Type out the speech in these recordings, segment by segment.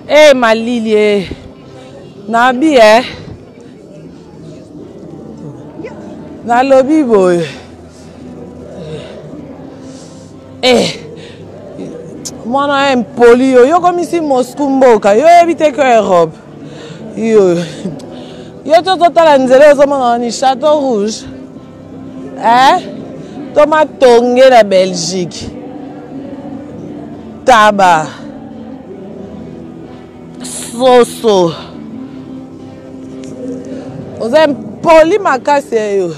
Eh, ma Lilie, Nabi, na lobby boy. Moi, je suis poli. Yo comme ici Moscou, yo habite que Europe. Yo tout total nzele zo ni Château Rouge. Thomas Tongue la Belgique. Tabac. Soso. Vous êtes poli makasi yo.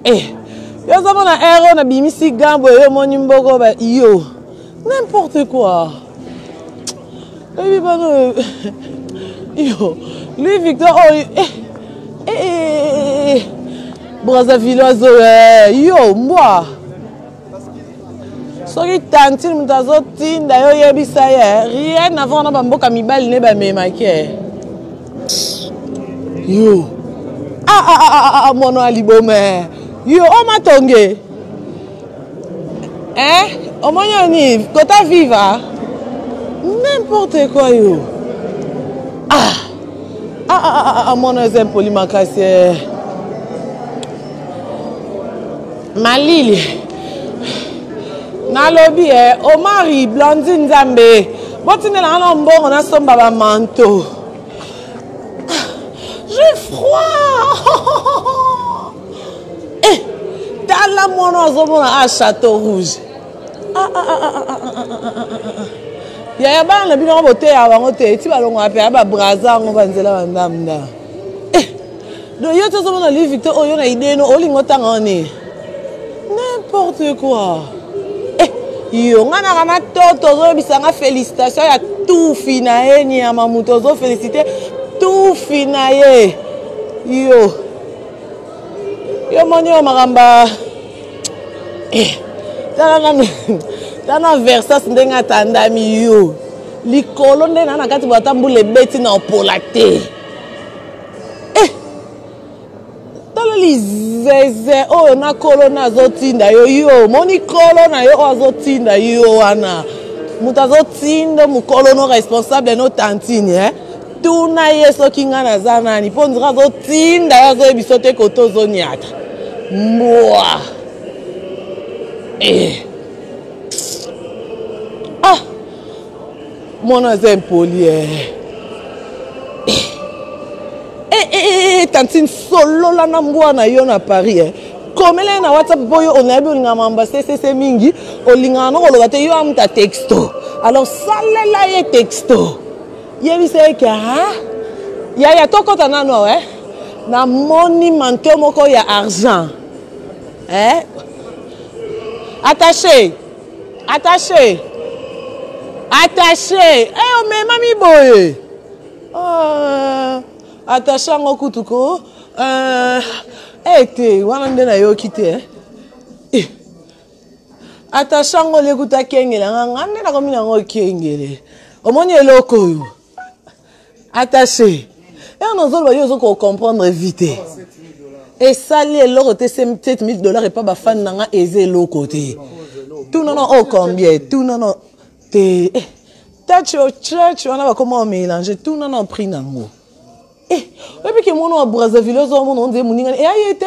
Yo zo na aéro na Abinisi gambo yo moni mboko ba yo. N'importe quoi. Yo, lui Victor Brazzavilloise yo moi. Soki tantine mutazo tinda yo yebisa ye rien avant na bamboka mibali ne ba memake. Yo. Mono alibome. Yo o matonge. Au moins ni kota viva. N'importe quoi yo. Mon exemple polymakasi. Malili. Na lobby o mari blondine Zambe. Botine la na mbongo na somba ba manteau. J'ai froid. Dans la mono zomona à Château Rouge. Ya ba na bino bote ya bango te ti balongo ape ba braza ngo banzela bandamna. Do yo to zomona li Victor oyo na idée no olingo tanga ni. N'importe quoi. Yo ngana kana toto zo bisanga félicitations ya tout finaye ni ya mamuto zo féliciter tout finaye. Yo moni o magamba. Tana versa ndenga tandami yo. Likolo ndena na kati batambule beti na opolate. Tala lizeze o na kolo na zotinda yo moni kolo na yo azotinda yo wana. Muta zotinda mukolo no responsable no tantine tuna yeso kinga na zanani pondira zotinda yazo bisote koto zoniata. Moi. Mon exemple poli. Tantine solo la na mbwana yo na Paris. Comme là na WhatsApp boyo on a bien ngamba c'est mingi olinga no koloba te yo amta texto. Alors sale la ye texto. Yebise ke ya tokota nano na moni manteau moko ya argent. Attaché. Oh mais mami boy. Attaché ngo kutuko. Te wana ndena yo kite. Attaché ngo le kuta kengela ngande na komina ngo kengele. Omoni eloko yo. Attaché. On ozolo yo zo ko comprendre vite. Et ça, l'euro, c'est $7,000 et pas ma fan n'a aisé l'eau côté. Tout non, oh combien? Tout non, t'es. Church, on a comment mélanger tout non, prix n'a mot. Et puis que mon nom Brazzaville, on dit mon et aïe était.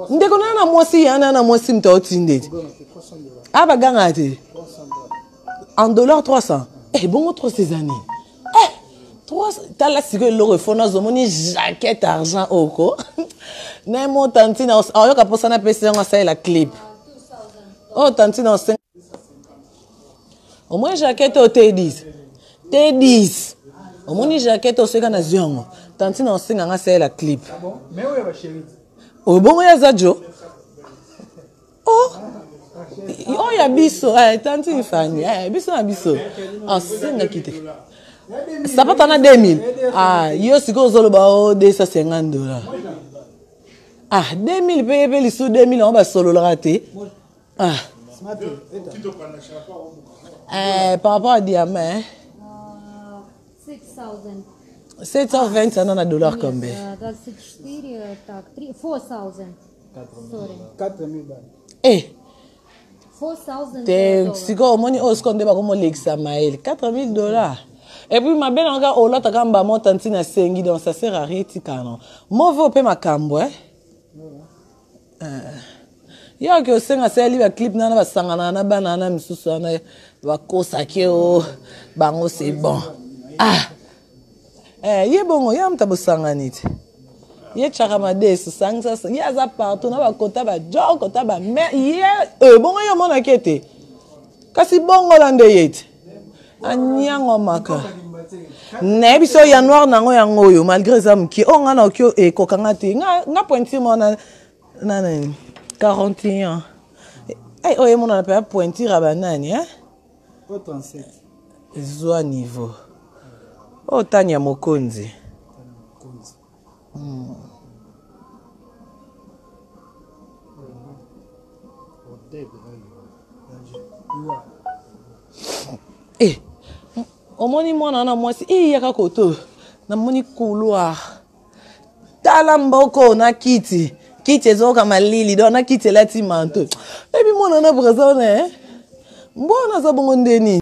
Ndé qu'on a moi si, y en a moi si m't'a otindé. Ah bah gangate. En dollars 300. Bon autre ces années. T'as la sécurité l'euro faut nos hommes jaquette argent au co. Nemo tantine au yo kaposa na pesa ngo sa la clip. Oh tantine au 5. Au moins jaquette au T10. T10. Au moins jaquette au 5 na ziongo. Tantine au 5 nga sa la clip. Ah bon? Mais où est ma chérie? Oh bon ya zajo. Oh. Oh ya biso, tantine fani. Biso na biso. Ah singa kite. Ça peut en 2000. Yo si ko zolo ba o $250. 2000 paye les sous 2000 on va solo le rater. Par rapport à diamant 720 ça donne $1 combien? 24 так 4000. Sorry. 4000 balles. Eh. $4,000. Si au moins on se compte pas comme l'examen $4,000. Et puis ma belle encore au lot à gamba montante na sengi donc ça sert à rien tikano. Mauvais pe makambo ya que senga seli ba clip nana ba sangana na banana misusu na ba kosa ke o bango c'est bon. Ye bongo ya mta bosanganite. Ye charamade ce sang ça ya za partout na ba kota ba jo kota ba mais ye bongo yo mona kete. Kasi bongo lande yete. Anyango maka. Ne biso ya noir nango yango yo malgré ça mki o ngana okyo e kokangati nga pointir mona na 41. Eh oye mona na pointir abanani Au 37. Zoa niveau. Oh tanya mokonzi. Eh, omoni mwana na mwasi yaka koto na moni couloir tala mboko na kiti ezoka malili do na kiti lati manto ebi mwana na braza na mbona za bongo ndeni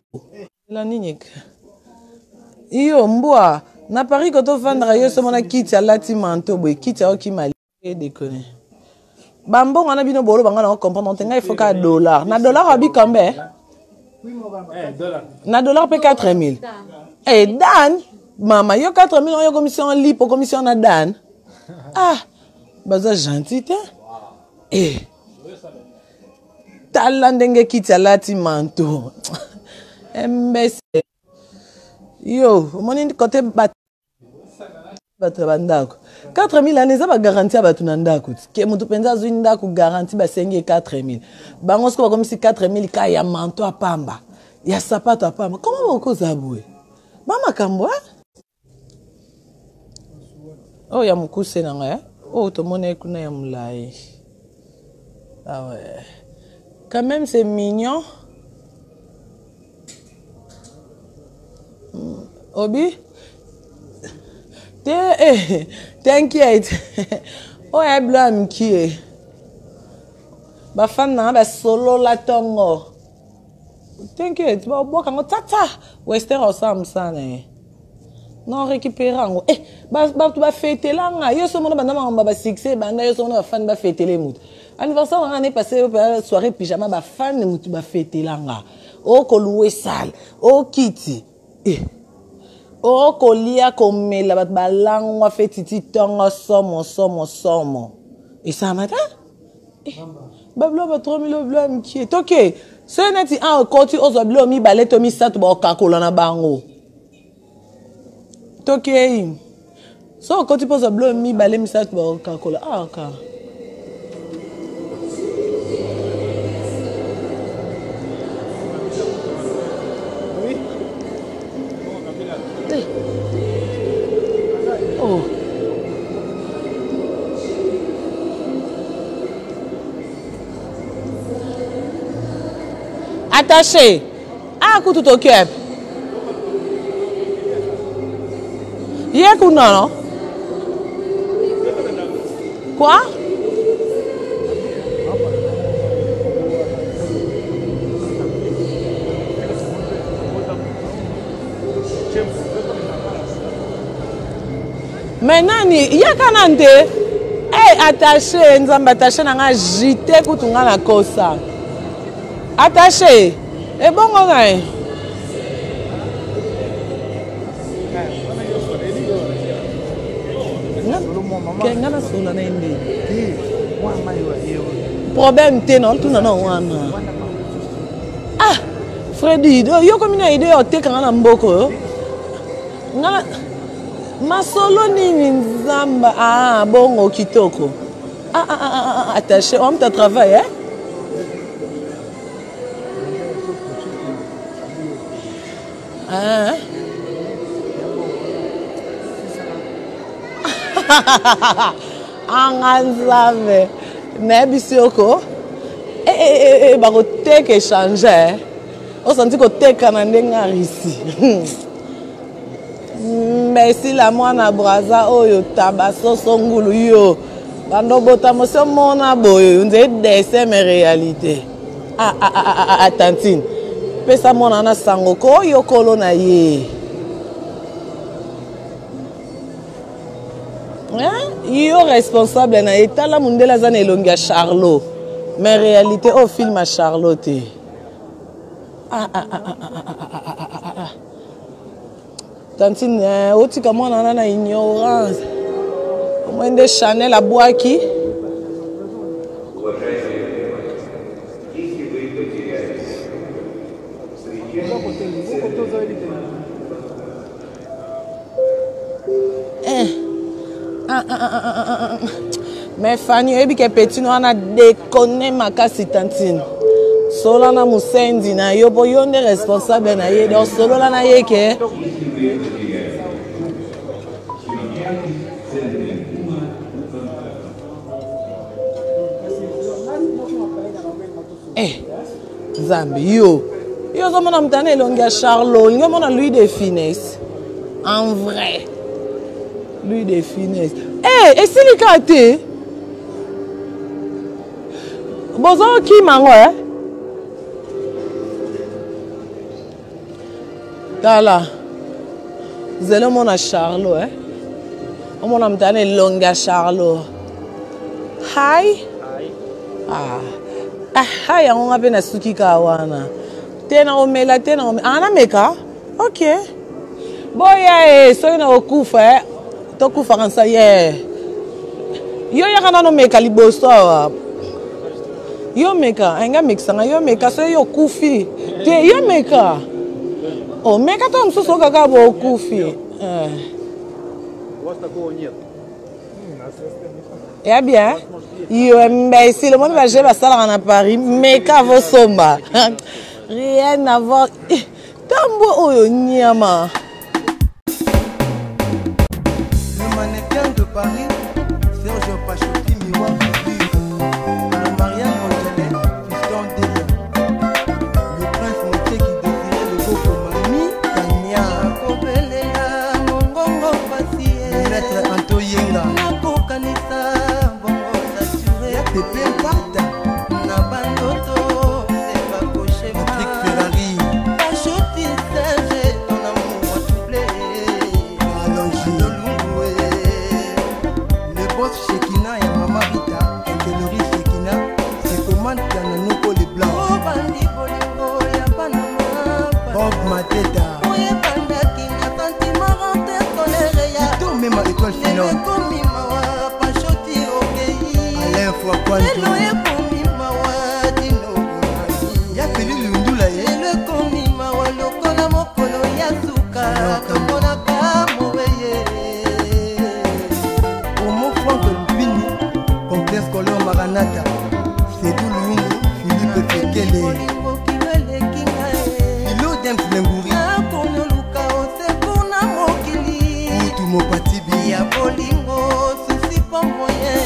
la ninyek iyo mbwa na Paris koto fandra yo somo na kiti lati manto boy kiti oki malili déconner bambongo na bino bolo banga na comprendre ntenga il faut ka dollar na dollar abi kambe na dollar pe 4,000. Eh Dan, mama yo 4,000 yo commission lipo commission na Dan. Baza gentil te. Talandenge kiti alati manto. Mbese. Yo, moni côté bandako. 4,000 années ça va garantir batu na ndako. Ke mutu penza zwi ndako garantie ba sengi 4,000. Bango sko comme si 4,000 ka ya manto apamba. Ya sapato apamba. Comment boko zabwe? Mama kambo Oh ya mukuse nanga Oh to mone kuna ya mulai. Ah ouais. Quand même c'est mignon. Obi t'inquiète. Oh, elle blâme qui est. Ba femme n'a pas solo la tongo. T'inquiète, bah bon quand tata Western ensemble ça né. Non récupérant. Bah tu vas fêter là nga. Yo so mona bana ba succès banda yo so mona fan ba fêter les mout. Anniversaire on est passé soirée pyjama ba fan mout ba fêter là nga. Oh ko louer salle. Oh kitty. Oh, kolia komela bat balangwa fetiti tonga somo. Et ça matin? Bablo ba 3,000 blanc qui est OK. Ce neti un koti ozo blo mi baleto mi satu ba okakola na bango. OK. So koti pozo blo mi bale mi satu ba okakola. OK. Oh. Attaché. Kutu t'occupe. Yeku non? Quoi? Maintenant, il y a kanante. Attaché, nous sommes attachés dans un JT pour tout la cosa. Attaché. Et bon, on a. Problème, t'es non, tout non. Freddy, yo comme une idée, t'es quand on a beaucoup. Masolo nini nzamba bongo kitoko attaché on t'a travaillé anganzave nebisioko bako teke changer on senti ko teka na ndenga risi. Merci la moana braza oyo tabaso songulu yo Quand bota monsieur mona boy, on dit dessin mais réalité. Tantine. Pesa mona na sango ko yo kolo na ye. Yo responsable na etala Mindele zana elonga Charlot. Mais réalité au film à Charlotte. Tantine, oti comment on a na ignorance. Moi de Chanel à bois qui mais Fanny, ebi ke petit no ana déconné makasi Tantine. Solo na musendi na yo boyo nde responsable na ye donc solo la na ye ke Zambi yo somona mtane elonga Charlot, yo mona lui de finesse. En vrai. Lui de finesse. Et si les cartes bozo qui mango Tala. Zelo mona Charlot mona mtane elonga Charlot. Hi. Hi, on a bien suki kawana. Tena omela ana meka. OK. Boya so ina okufa to kufa kansa ye. Yo ya kana no meka liboso wa. Yo meka, enga mixanga yo meka so yo kufi. Te yo meka. Oh, meka to msuso kaka bo kufi. What's такого нет? Eh bien, mais si le monde va gérer ça à Paris, mais qu'à vos sommes, rien à voir. Tambo oyo nyama. Le mannequin de Paris, Serge Pachotti, miroir figure. Le mariage congolais, fiston d'Elia. Le prince monté qui désirait le beau comme ami, Kanya. Kobelela, mongongo passier. Le maître Antoyenga. Pépé Pata na bandoto c'est pas coché Patrick Ferrari Pachotti Serge ton amour a doublé allongé le boss Shekina et Mama Rita Kelori Shekina c'est commande Kanano pour les blancs oh bandi bolingo ya Panama Bob Mateta oye banda qui n'a tanti maranté toléré ya tout même à l'étoile finale Pachotti ok Alain Fouakwando ya peli lundula ye le komi mawa lokola mokolo ya suka tomona kamo weye Omo Franck Lupini complexe color Maranata Sedou Lungu Philippe Fekele Philo Dems Lenguri Akono luka ose kuna mokili Utu Mopatibi ya bolingo susi pa moyen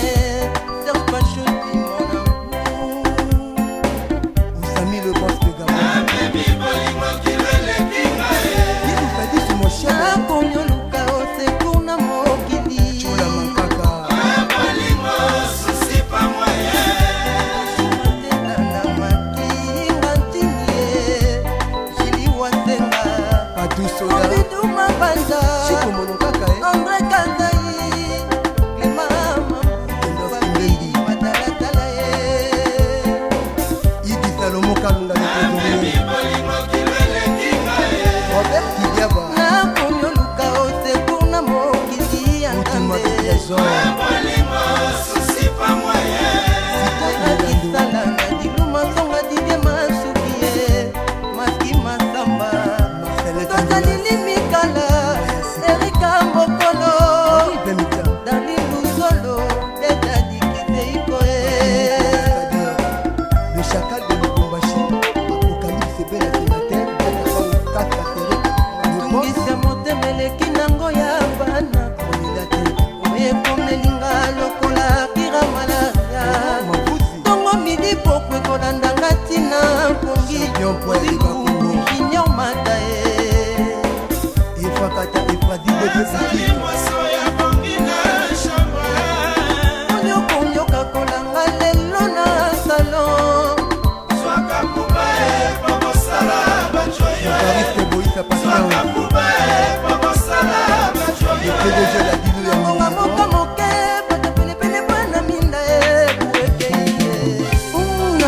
Yo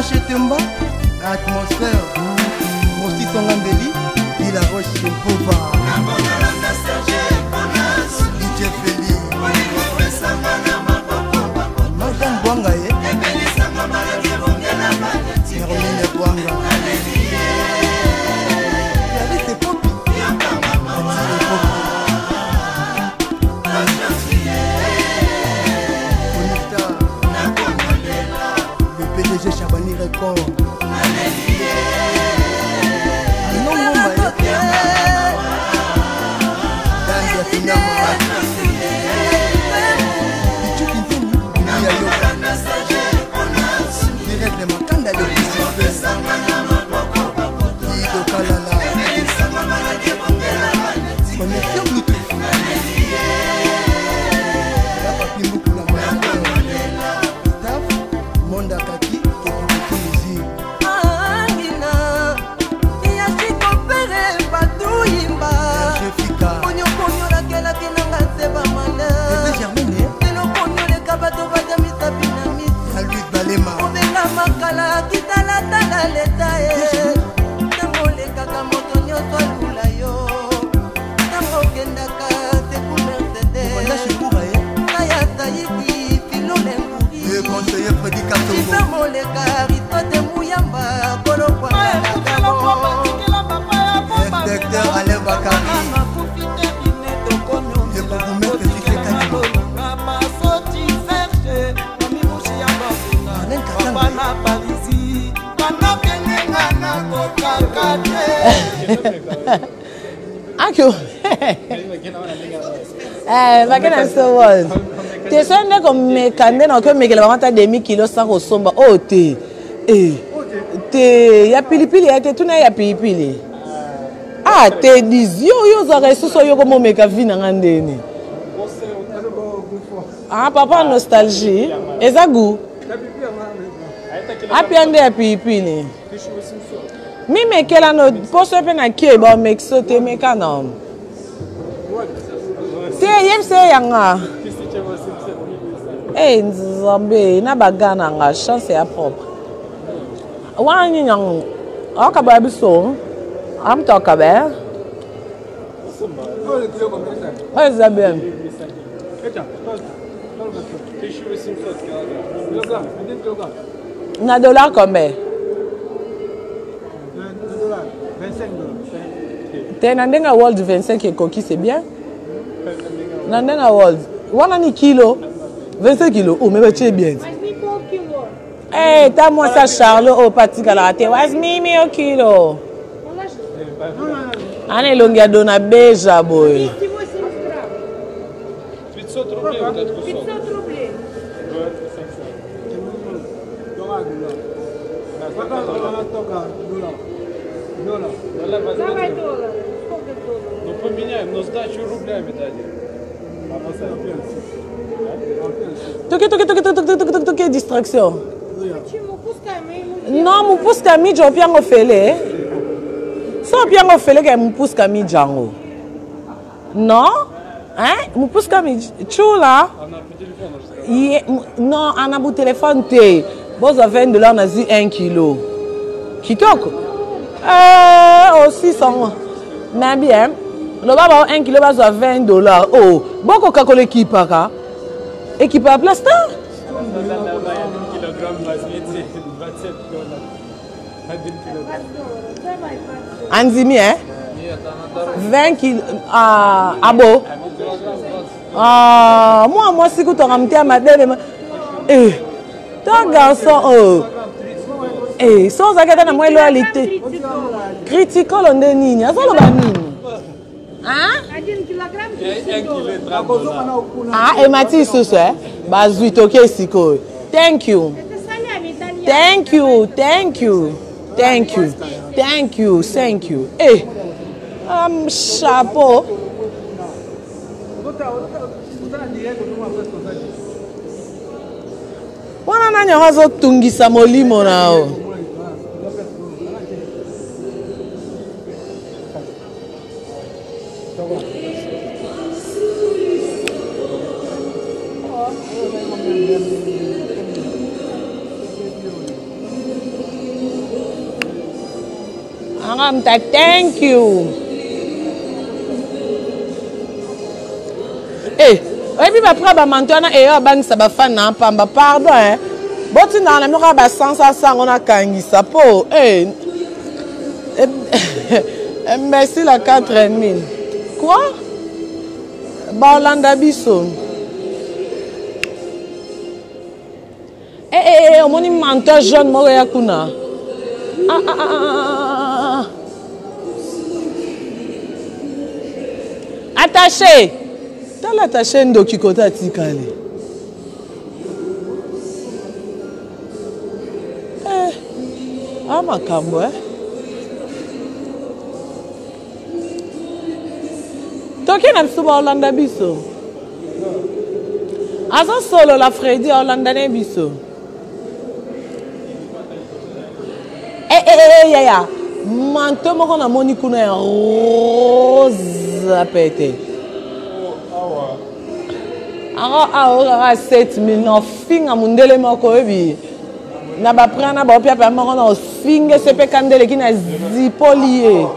chez Temba, atmosphère, aussi son Andeli, il a roche chez Pova. DJ Feli, Madame Bwangaye, Hermine Bwanga. J'ai Chabani Record. Bakena so was. Te sonne comme kande na ko mekela bamata demi kilo sans kosomba. Oh te. Te ya pilipili ya te tuna ya pilipili. Ah te dizio yo za resuso yo komo meka vina ngandeni. Ah papa nostalgie. Ezagu. Apiande ya pilipili. Mi mekela no poso pe na kie ba mekso te mekana. Te yem se yanga. Eh nzambe na bagana nga chance ya propre. Wani nyang akaba biso. Am toka be. Ouais ça bien. Na dollar combien? 25 $. T'es un world 25 et coquille, c'est bien. Nandenga world. Wana ni kilo. 25 kilos. Oh, mais tu es bien. Eh, t'as moi ça Charles au parti galate. Was mimi au kilo. Ane longia dona beja boy. 500 рублей вот этот кусок. 500 рублей. Давай доллар. Сколько долларов? Ну поменяем, но сдачу рублями дадим. Toque distraction. Почему? Пускай мы ему... Non, mon pousse Camille, j'ai bien refait. Sans bien refait que mon pousse Camille Django. Non? Hein? Mon pousse Camille, tu là? Она по телефону же. Non, on a mon téléphone. Vous avez $20, on a dit 1 kilo. Qui toque? Aussi 100. Mais bien, le baba 1 kilo, va à $20. Oh, beaucoup de l'équipe. Équipe à plastique? Anzimi, hein? 20 kilos. Ah, bon. Moi, si tu as ramené à ma dame. Eh, ton garçon, sans regarder la loyalité. Critiquons le nini. Ça, le banini. Hein? 1 килограмм $30. Ah, et Mathis, c'est ça? Bazui, ok, Siko. Thank you. Это салями итальянский. Thank you, thank you, thank you, thank you, thank you. Eh, chapeau. Wana nani wazo tungisa molimo nao. Angamta, thank you. Eh, et puis après, maintenant, et ben ça va faire n'importe pardon, hein. Bon, tu n'as même pas sans ça, on a kangi ça po. Eh, merci la 4000. Quoi? Balanda biso. Eh, on m'a menteur jeune Moria Kuna. Attaché. T'as l'attaché ndokikota tikale. Ah makambo Toki na biso ba Hollanda biso. Aza solo la Freddy Hollanda ne biso. Ya. Manto moko na moni kuna ya rose pete. Awa 7000 no finga mundele moko ebi. Na ba prana ba opia pa moko na finga sepe kandele kina zipolie.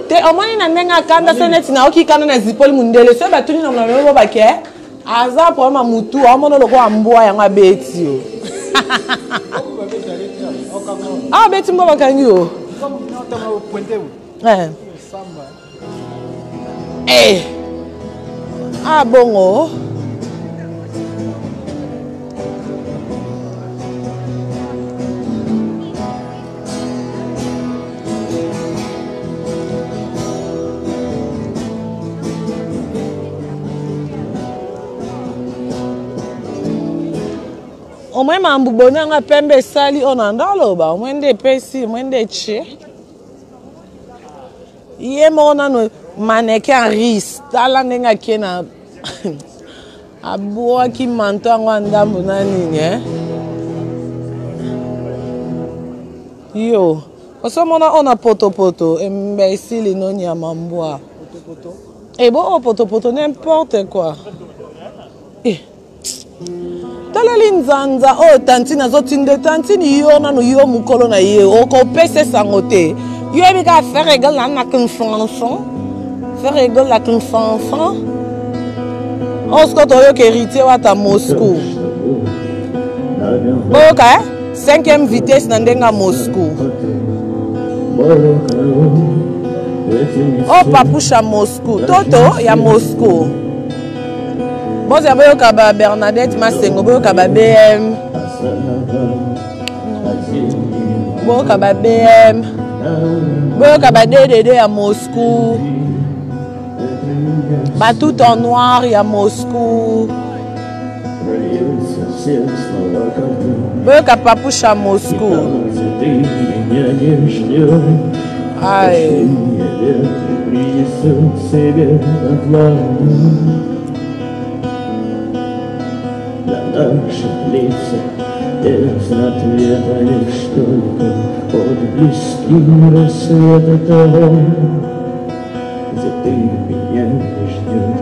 Te omoni na nenga kanda seneti na oki kanda na zipoli mundele so batuni na mama ba ke aza problème mutu amono loko ambwa ya ngabeti yo. Ah beti mbo bakangi yo. Ah bongo. Au moins, ma boubonne a pembe sali on en daloba. Au moins des pesi, au moins des Chez. Hier, mon an mannequin ris. Tala nenga kena. Aboua qui m'entend en dambonani, hein. Yo. Parce que on a poto. Imbécile, non y a mamboa. Et bon, poto, n'importe quoi. Talali nzanza o tantina zotinde tantini yo na no yo mukolo na ye o ko pese sangote yo ebi ka faire égal na confiance faire égal la confiance o sko to yo ke héritier wa ta Moscou boka 5e vitesse na ndenga Moscou o papusha Moscou toto ya Moscou. Bon, c'est un Bernadette Massengo, bon, BM. Bon, BM. Bon, DDD à Moscou. Bah, tout en noir, il y a Moscou. Bon, Papouche à Moscou. Aïe. Наших лицах без ответа лишь только отблески рассвета того, где ты меня не ждешь.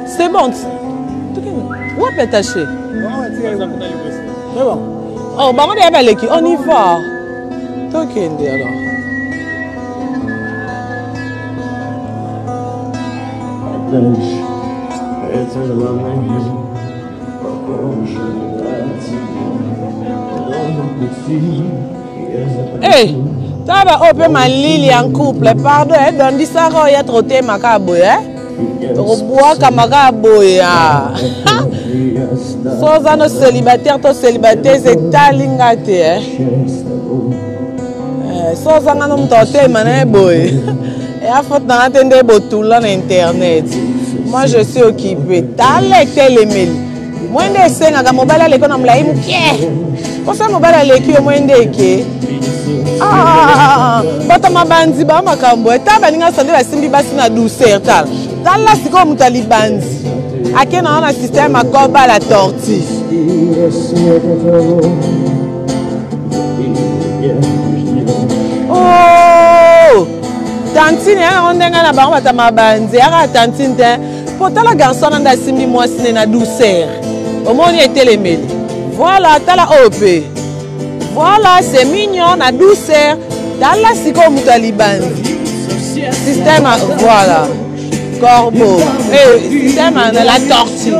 C'est bon. Où est attaché? C'est bon. Oh, bah on est avec qui? On y va. Ok, alors. Hey, ça va open ma lily en couple. Pardon, dans dit ça, il y a trop de macabre, hein? Robois Kamaraboya. Sans un célibataire, ton célibataire, c'est talingate. Sans un homme tenté, boy. Et à faute d'entendre tout là internet. Moi je suis occupé. T'as les mails. Moi je sais que mobile à l'école, on me l'a dit. Pour ça, mobile à l'école, moi je ah, bata mabandi ba makambo. T'as baninga sande la simbi basi na douceur tal. Dans la siko mutali bandi. Ake na système à combat la tortue. Oh, tantine, on est là bas, on va t'amabandi, ara tantine, pourtant la garçon on a simbi moi c'est na douceur. Au moins il était les mêlés. Voilà, t'as la OP. Voilà, c'est mignon, la douceur. T'as la siko mutaliban. Système, voilà. Corbeau. Système, la tortue.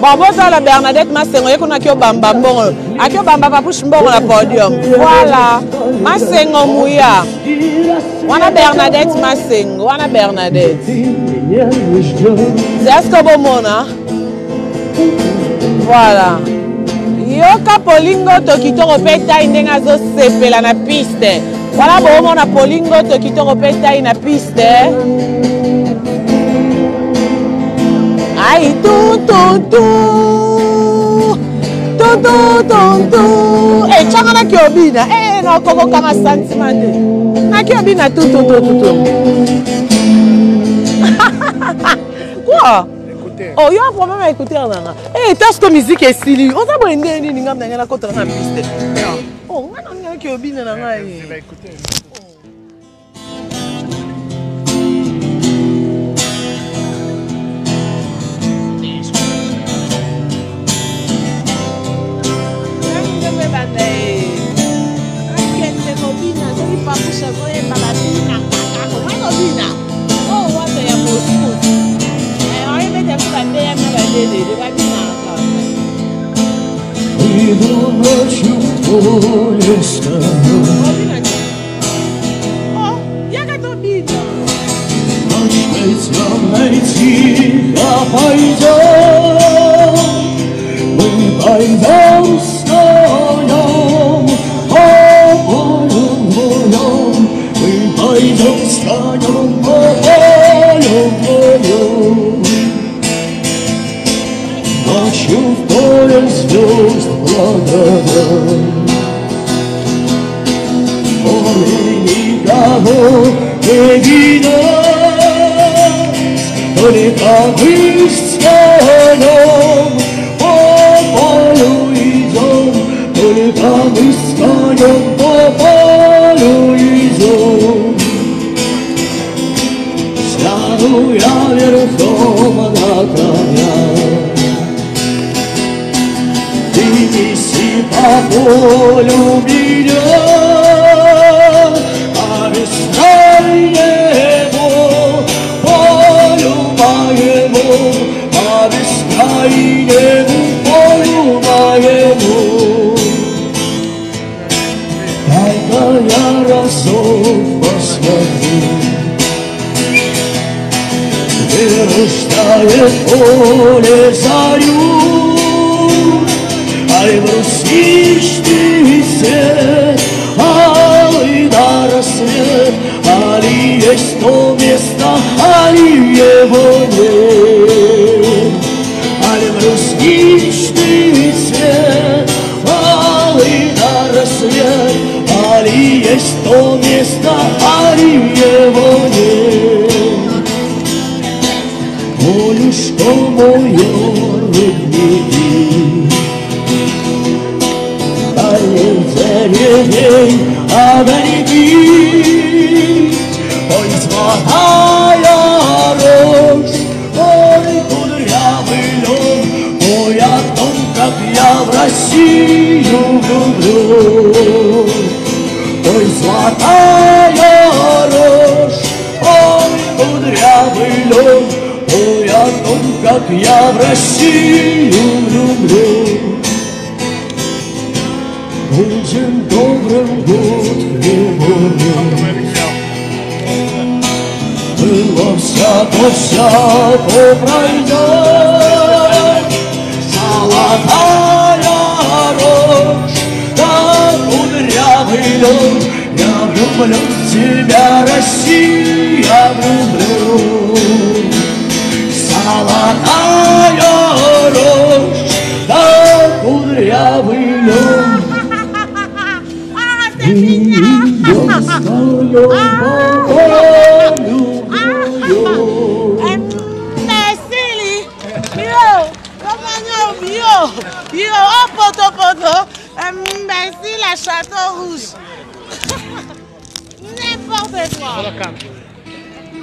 Bon, bon, la Bernadette Massengo, il y a un bamba bon. Il y a un bamba pour bon la podium. Voilà. Massengo mouya. On a Bernadette Massengo. On a Bernadette. C'est ce que bon mona. Voilà. Yoka polingo tokito repeta indenga zo sepela na piste. Voilà bon mona polingo tokito repeta na piste. Aïe, tout. Eh, changana kiobina. Eh, non, koko kama sentiment. Na kiobina tout. Quoi? Oh, il y a un problème à écouter. Eh, t'as ce que musique est stylée. On s'en va une n'ingam n'ingam contre la piste. Oh, on a kiobina n'ingam. Je vais écouter.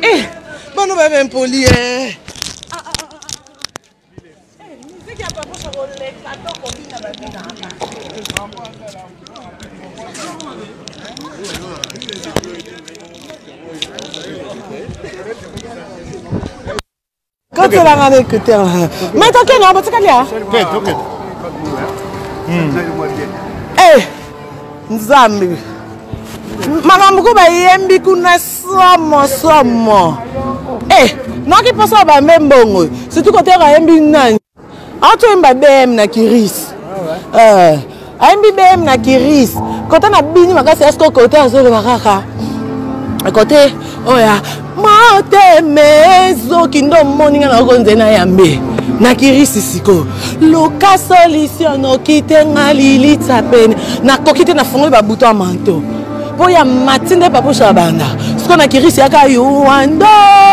Eh, bon, nous allons impoli. Quand tu l'as écouté, mais t'as qu'un homme, tu as qu'un homme. Eh, Nzambi. Maman, beaucoup yembi kuna somo. Eh, non qui pense à même bon. Surtout quand tu as yembi nan. Anto yemba BM na kiris. Yembi BM na kiris. Quand on a bini makasi est-ce que côté azolo makaka. Côté oya. Mote mezo kindo moninga na konze na yambe. Na kirisi siko. Loka solution okite ngalili tapene. Na kokite na fongo ba bouton manteau. Poya matinde papo shabanda. Siko na kirisi aka you ando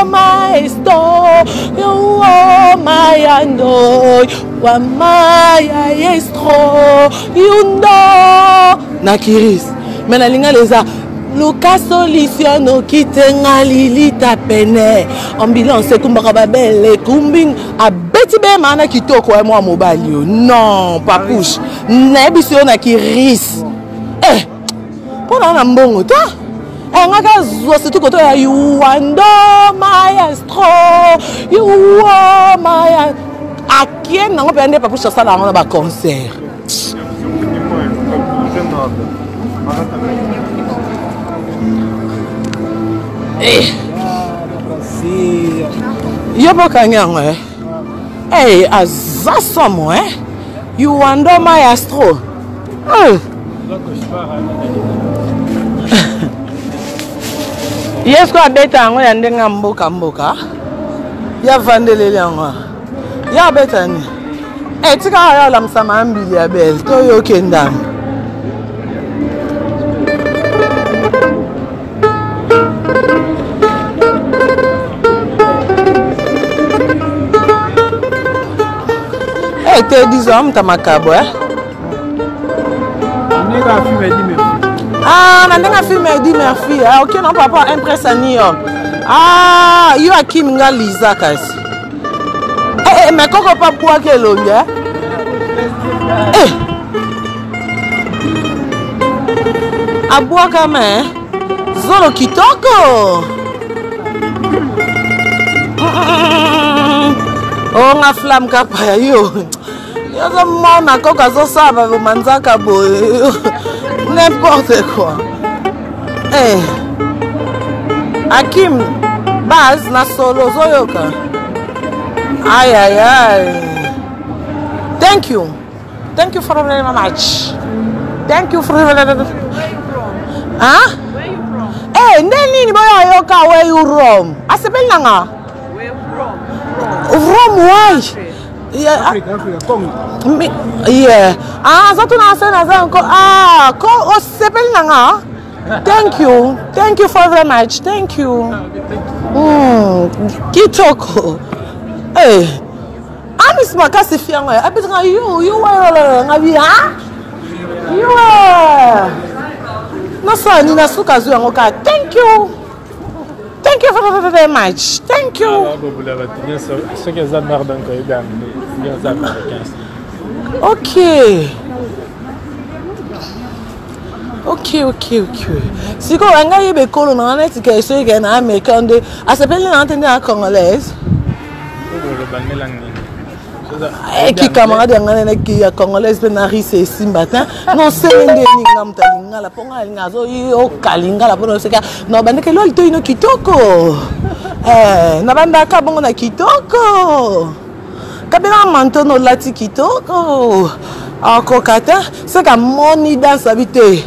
maestro. You mayando. Wa maya estro. Yundo. Na kirisi. Mena linga leza. Luka solution no kitenga lili tapene ambulance kumbaka babele kumbing abeti be mana kitoko wa mwa mobali yo non pas push nebisio na kiris pona na mbongo ta ngaka zo surtout koto ya yuando maestro yuo maya akien nango pende pas push sala ngona ba concert yo bokanyango aza Somo you wando maestro yesko abeta yango ya ndenga mboka ya vandelele yango ya beta ni tika ya la msama mbili ya bel to yo kenda te disons ta macabo nandinga film di merci OK non papa impressa ni yo yo akim nga liza kasi mais koko pa kwa ke longi abwa kama zolo kitoko nga flam kapa yo zo mona koka zo saba manzaka boy n'importe quoi Akim baz na solo zoyoka ay thank you for very much thank you for where you from nini boya yoka where you from asepel nanga where from why Africa, Congo. Yeah. Zato na sana zanko. Ko osepel nanga. Thank you for very much. Thank you. Kitoko. Amis makasi fiango. Abitra you ngabi You na sani na suka zu yango ka. Thank you for very much. Thank you. Ok. Si quoi on a eu des colons on a dit que ceux qui sont américains de à ce pays là entendez en congolaise. Qui camarade qui est congolaise benari c'est ici matin non c'est ndé ngam talinga la ponga ngazo yo kalinga la pono seka no bande ke lol to ino kitoko na banda ka bongo na kitoko kabela manto no lati kitoko kokata c'est ka moni dans habité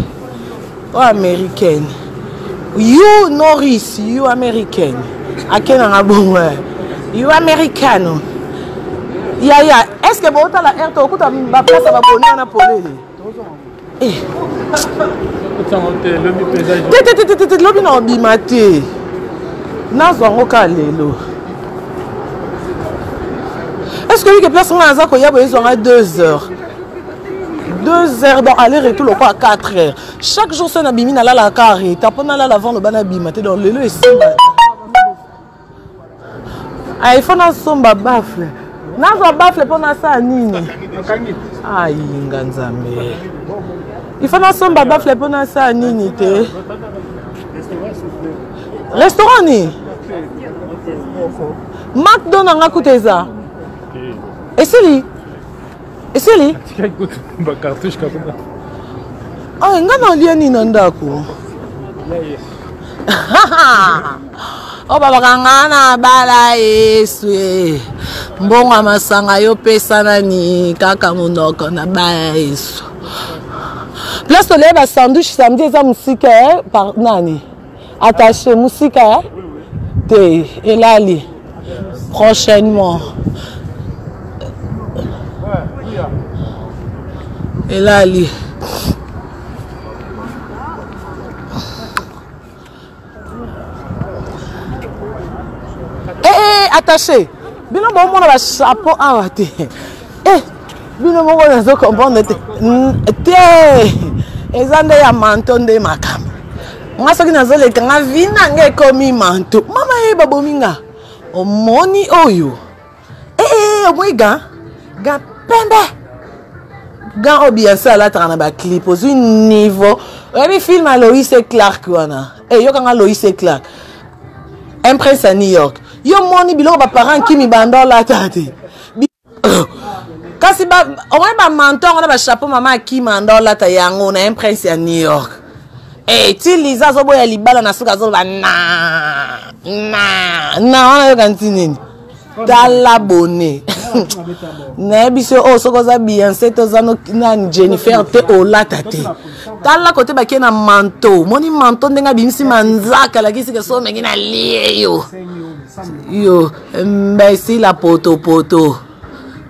américaine you Norris you américaine akena ngabongo you americano ya est-ce que bota la air to kuta ba place ba bonner na polele lobi na obimate na zongo kalelo est-ce que lui que personne na ko yabo ezonga 2 heures 2 heures dans aller-retour le quoi 4 heures chaque jour c'est na bimi na la carré tapona la avant le bana bimate dans le simba Ah, il faut na somba bafle. Nazo bafle pour na sa nini. Aïe, nganzambe. Il faut na somba bafle pour na sa nini te. Restaurant ni. McDonald's nga kuteza. Eseli. Eseli. Ba cartouche kabuna. Ah, nga na lia ni ndako. O baba kangana bala Yesu mbonga masanga yo pesa nani kaka munoko na bala Yesu. Place to leba sandwich samedi eza musika par nani attaché musika te elali prochainement elali. Attaché. Bino bon mon ba chapeau awa te. Bino mo na zo comprendre te. Ezande ya manto nde makam. Nga soki na zo le kanga vina nge komi manto. Mama e babominga. Omoni oyo. Omwiga. Ga pembe. Ga obiasa la tana ba clip au niveau. Obi film à Lois Clark wana. Yo kanga Lois Clark. Impresse à New York. Yo moni bilo ba parents qui mi bando la tati. Kasi ba o ba mentor on ba chapeau maman qui mando la ta yango na impresse à New York. Ti Lisa zo boya libala na suka zo ba na ona yo kantini. Tala bonne. Na biso o soko za Beyoncé to za no na Jennifer te o la tati. Tala côté ba na manteau. Moni manteau ndenga bimisi manzaka la kisi ke so mengina lie yo. Yo, mbesi la poto.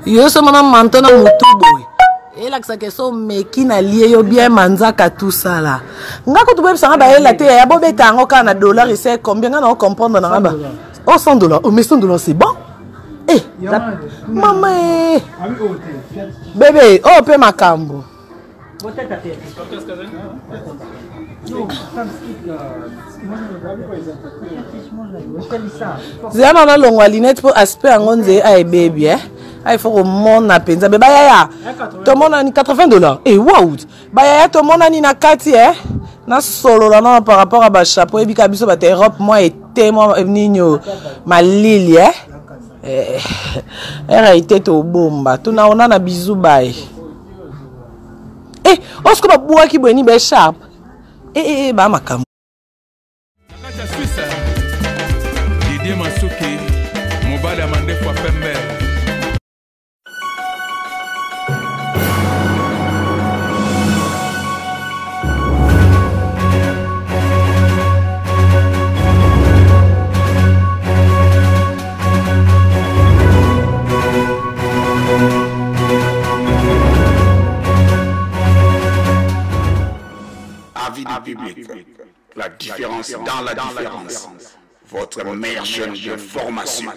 Yo so mama manto na mutuboy. Ela kisake so meki na lie yo bien manzaka tout ça là. Nga ko tubeba sanga ba ela te ya bobeta ngo kana dollar c'est combien nga na comprendre na ba. Oh $100. Oh mais $100 c'est bon. Maman. Bébé, oh pe makambo. Zema na longwa linette pour aspect ngonze ay baby ay faut mon na penza beba ya to mona ni $80 wow ba ya to mona ni na kati na solo la na par rapport à ba chapeau et bika biso ba Europe moi été moi ninyo malili era été to bomba tuna ona na bizu bay osko ba bua ki bweni be sharp ba makam public. La différence dans la différence. Votre meilleure chaîne de formation.